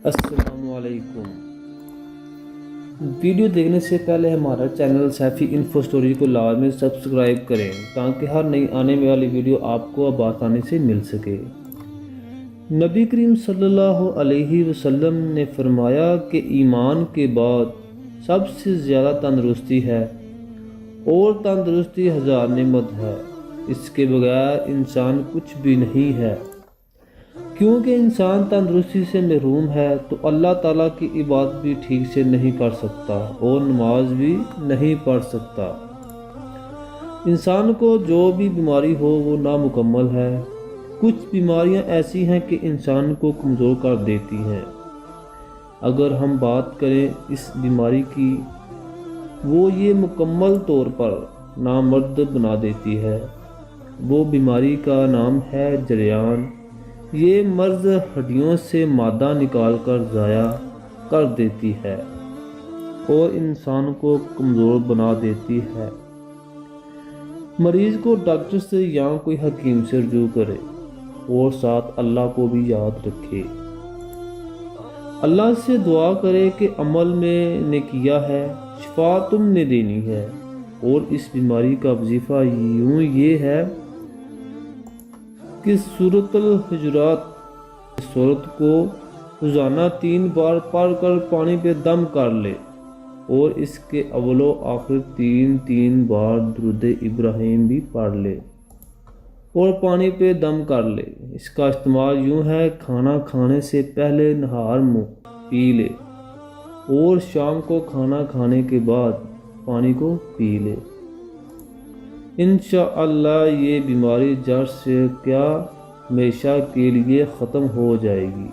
السلام علیکم۔ ویڈیو دیکھنے سے پہلے ہمارا چینل سیفی انفو اسٹوری کو لازمی سبسکرائب کریں تاکہ ہر نئی آنے والی ویڈیو آپ کو بآسانی سے مل سکے۔ نبی کریم صلی اللہ علیہ وسلم نے فرمایا کہ ایمان کے بعد سب سے زیادہ تندرستی ہے اور تندرستی ہزار نعمت ہے، اس کے بغیر انسان کچھ بھی نہیں ہے۔ کیونکہ انسان تندرستی سے محروم ہے تو اللہ تعالیٰ کی عبادت بھی ٹھیک سے نہیں کر سکتا اور نماز بھی نہیں پڑھ سکتا۔ انسان کو جو بھی بیماری ہو وہ نامکمل ہے۔ کچھ بیماریاں ایسی ہیں کہ انسان کو کمزور کر دیتی ہیں۔ اگر ہم بات کریں اس بیماری کی، وہ یہ مکمل طور پر نامرد بنا دیتی ہے۔ وہ بیماری کا نام ہے جریان۔ یہ مرض ہڈیوں سے مادہ نکال کر ضائع کر دیتی ہے اور انسان کو کمزور بنا دیتی ہے۔ مریض کو ڈاکٹر سے یا کوئی حکیم سے رجوع کرے اور ساتھ اللہ کو بھی یاد رکھے۔ اللہ سے دعا کرے کہ عمل میں نے کیا ہے، شفا تم نے دینی ہے، اور اس بیماری کا وظیفہ یوں یہ ہے کہ سورۃ الحجرات سورت کو روزانہ 3 بار پڑھ کر پانی پہ دم کر لے اور اس کے اول و آخر 3 بار درود ابراہیم بھی پڑھ لے اور پانی پہ دم کر لے۔ اس کا استعمال یوں ہے: کھانا کھانے سے پہلے نہار منہ پی لے اور شام کو کھانا کھانے کے بعد پانی کو پی لے۔ انشاءاللہ یہ بیماری جڑ سے کیا ہمیشہ کے لیے ختم ہو جائے گی۔